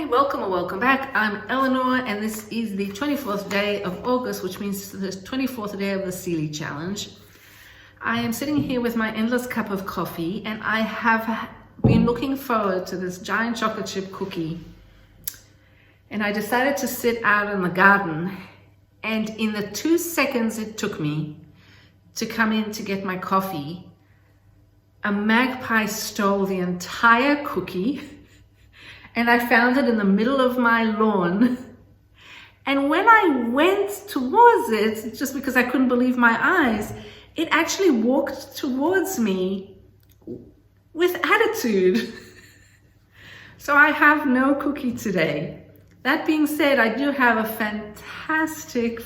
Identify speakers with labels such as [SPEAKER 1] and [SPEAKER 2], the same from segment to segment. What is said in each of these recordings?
[SPEAKER 1] Hi, welcome or welcome back. I'm Eleanor and this is the 24th day of August, which means the 24th day of the Sealy Challenge. I am sitting here with my endless cup of coffee and I have been looking forward to this giant chocolate chip cookie. And I decided to sit out in the garden, and in the 2 seconds it took me to come in to get my coffee, a magpie stole the entire cookie and I found it in the middle of my lawn. And when I went towards it, just because I couldn't believe my eyes, it actually walked towards me with attitude. So I have no cookie today. That being said, I do have a fantastic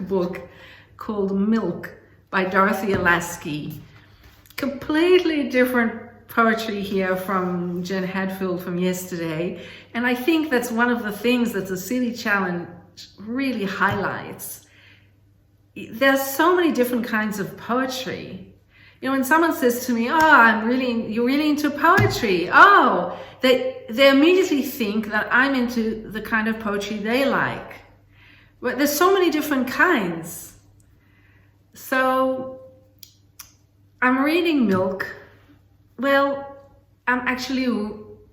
[SPEAKER 1] book called Milk by Dorothea Lasky. Completely different poetry here from Jen Hadfield from yesterday. And I think that's one of the things that the Sealy Challenge really highlights. There's so many different kinds of poetry. You know, when someone says to me, oh, you're really into poetry. Oh, they immediately think that I'm into the kind of poetry they like. But there's so many different kinds. So I'm reading Milk. Well, I'm actually,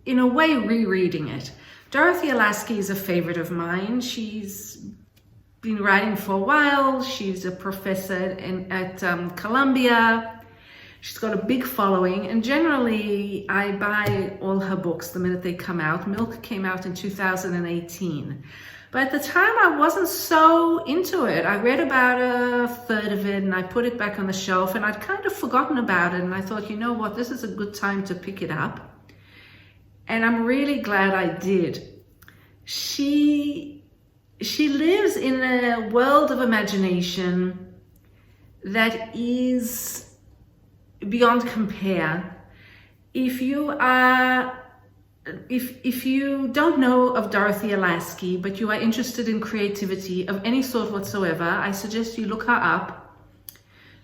[SPEAKER 1] in a way, rereading it. Dorothea Lasky is a favorite of mine. She's been writing for a while. She's a professor at Columbia. She's got a big following, and generally I buy all her books the minute they come out. Milk came out in 2018. But at the time I wasn't so into it. I read about a third of it and I put it back on the shelf, and I'd kind of forgotten about it, and I thought, you know what, this is a good time to pick it up. And I'm really glad I did. She lives in a world of imagination that is beyond compare. If you don't know of Dorothea Lasky, but you are interested in creativity of any sort whatsoever, I suggest you look her up.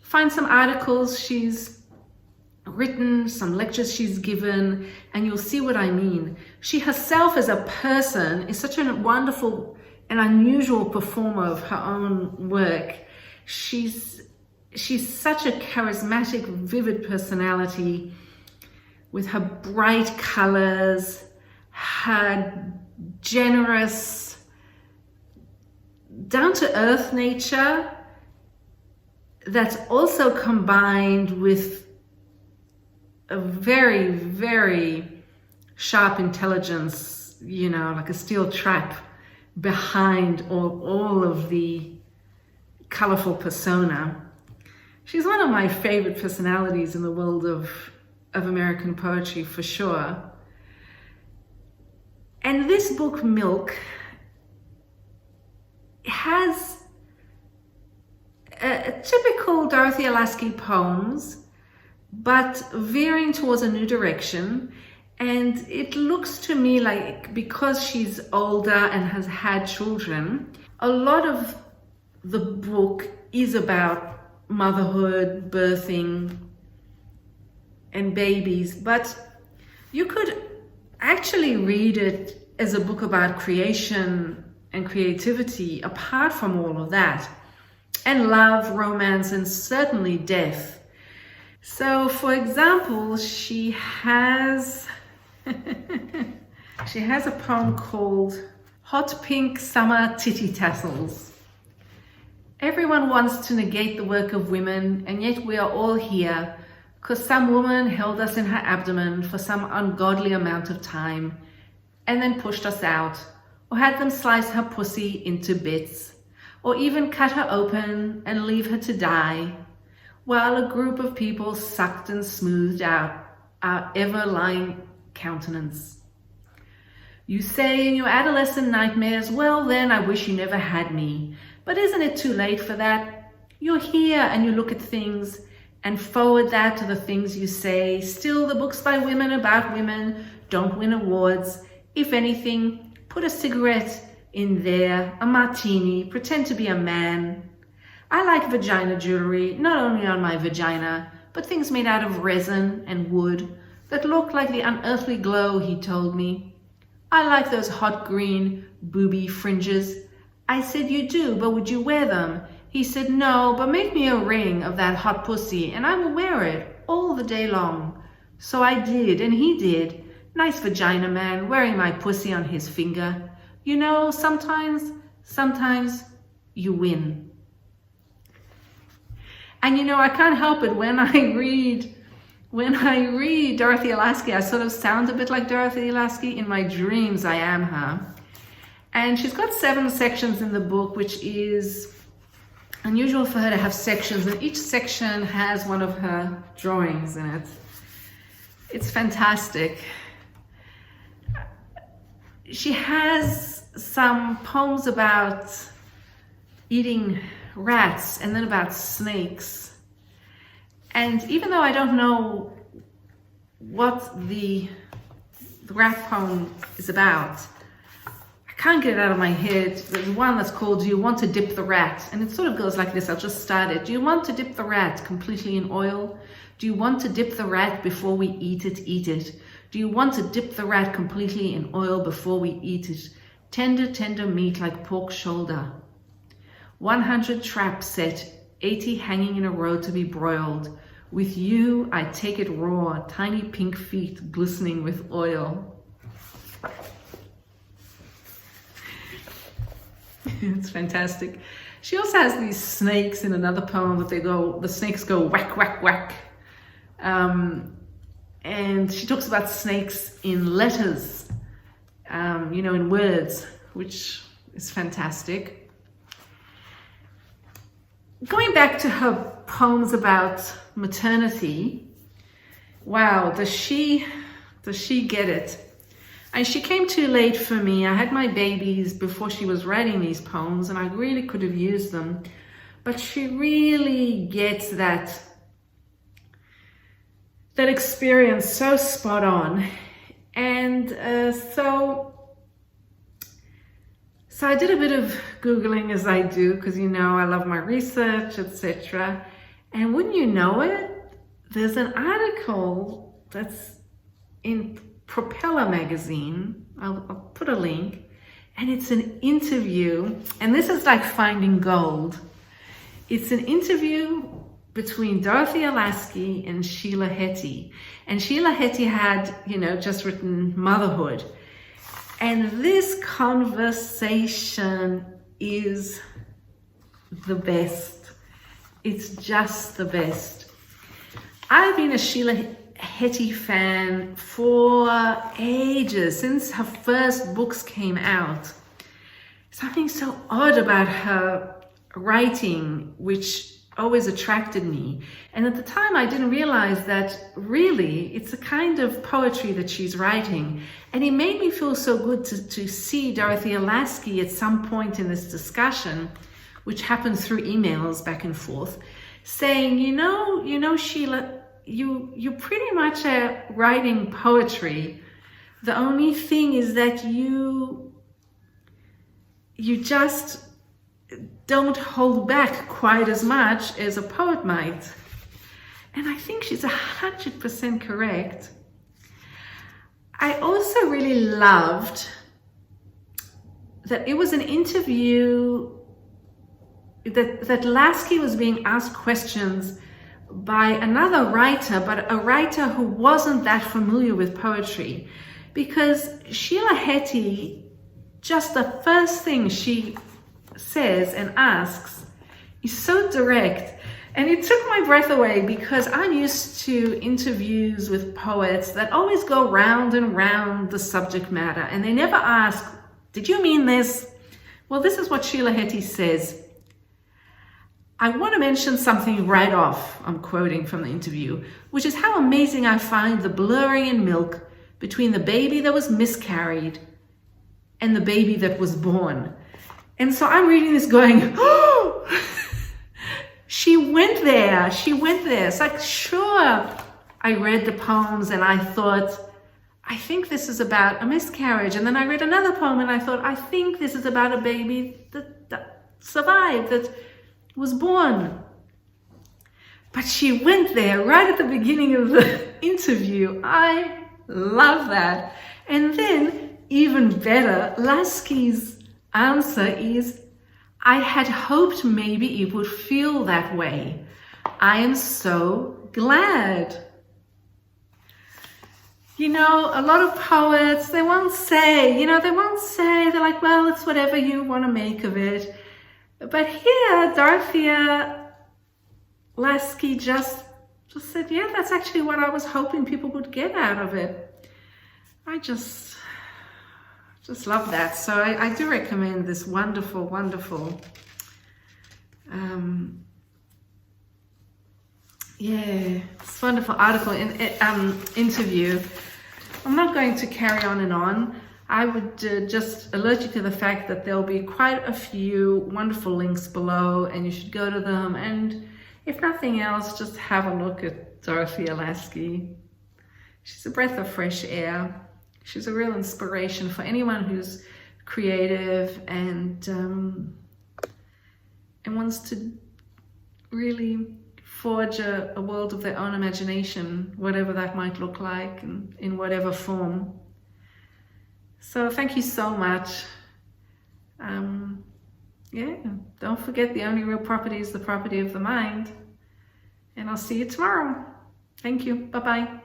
[SPEAKER 1] Find some articles she's written, some lectures she's given, and you'll see what I mean. She herself as a person is such a wonderful and unusual performer of her own work. She's such a charismatic, vivid personality, with her bright colors, her generous, down-to-earth nature that's also combined with a very, very sharp intelligence, you know, like a steel trap behind all of the colorful persona. She's one of my favorite personalities in the world of American poetry, for sure. And this book, Milk, has a typical Dorothea Lasky poems, but veering towards a new direction. And it looks to me like, because she's older and has had children, a lot of the book is about motherhood, birthing, and babies, but you could actually read it as a book about creation and creativity apart from all of that, and love, romance, and certainly death. So, for example, she has a poem called Hot Pink Summer Titty Tassels. Everyone wants to negate the work of women, and yet we are all here because some woman held us in her abdomen for some ungodly amount of time and then pushed us out, or had them slice her pussy into bits, or even cut her open and leave her to die, while a group of people sucked and smoothed out our ever-lying countenance. You say in your adolescent nightmares, well then, I wish you never had me. But isn't it too late for that? You're here and you look at things and forward that to the things you say. Still, the books by women about women don't win awards. If anything, put a cigarette in there, a martini, pretend to be a man. I like vagina jewelry, not only on my vagina, but things made out of resin and wood that look like the unearthly glow, he told me. I like those hot green booby fringes. I said, you do, but would you wear them? He said, no, but make me a ring of that hot pussy and I will wear it all the day long. So I did, and he did. Nice vagina man, wearing my pussy on his finger. You know, sometimes you win. And you know, I can't help it when I read Dorothea Lasky, I sort of sound a bit like Dorothy Lasky. In my dreams, I am her. And she's got 7 sections in the book, which is unusual for her to have sections, and each section has one of her drawings in it. It's fantastic. She has some poems about eating rats and then about snakes. And even though I don't know what the rat poem is about, I can't get it out of my head. There's one that's called, Do You Want to Dip the Rat? And it sort of goes like this. I'll just start it. Do you want to dip the rat completely in oil? Do you want to dip the rat before we eat it, eat it? Do you want to dip the rat completely in oil before we eat it? Tender, tender meat like pork shoulder. 100 traps set, 80 hanging in a row to be broiled. With you, I take it raw, tiny pink feet glistening with oil. It's fantastic. She also has these snakes in another poem that the snakes go whack, whack, whack. And she talks about snakes in letters, in words, which is fantastic. Going back to her poems about maternity, wow, does she get it? And she came too late for me. I had my babies before she was writing these poems, and I really could have used them. But she really gets that experience so spot on. And so I did a bit of Googling, as I do, because I love my research, etc. And wouldn't you know it, there's an article that's in Propeller magazine. I'll put a link, and it's an interview, and this is like finding gold. It's an interview between Dorothea Lasky and Sheila Heti. And Sheila Heti had, just written Motherhood. And this conversation is the best. It's just the best. I've been a Sheila Heti fan for ages, since her first books came out. Something so odd about her writing, which always attracted me. And at the time, I didn't realize that really it's a kind of poetry that she's writing. And it made me feel so good to see Dorothea Lasky at some point in this discussion, which happened through emails back and forth, saying, Sheila, you pretty much are writing poetry. The only thing is that you just don't hold back quite as much as a poet might. And I think she's 100% correct. I also really loved that it was an interview that Lasky was being asked questions by another writer, but a writer who wasn't that familiar with poetry. Because Sheila Heti, just the first thing she says and asks is so direct, and it took my breath away, because I'm used to interviews with poets that always go round and round the subject matter, and they never ask, did you mean this? Well, this is what Sheila Heti says. I want to mention something right off, I'm quoting from the interview, which is how amazing I find the blurring in milk between the baby that was miscarried and the baby that was born. And so I'm reading this going, oh, she went there. It's like, sure, I read the poems and I thought, I think this is about a miscarriage. And then I read another poem and I thought, I think this is about a baby that survived, that was born. But she went there right at the beginning of the interview. I love that. And then even better, Lasky's answer is, I had hoped maybe it would feel that way. I am so glad. You know, a lot of poets, they won't say, they're like, well, it's whatever you want to make of it. But here, Dorothea, Lasky just said, yeah, that's actually what I was hoping people would get out of it. I just love that. So I do recommend this wonderful, wonderful, this wonderful article in interview. I'm not going to carry on and on. I would just alert you to the fact that there'll be quite a few wonderful links below, and you should go to them. And if nothing else, just have a look at Dorothea Lasky. She's a breath of fresh air. She's a real inspiration for anyone who's creative and wants to really forge a world of their own imagination, whatever that might look like, and in whatever form. So thank you so much. Don't forget, the only real property is the property of the mind. And I'll see you tomorrow. Thank you. Bye-bye.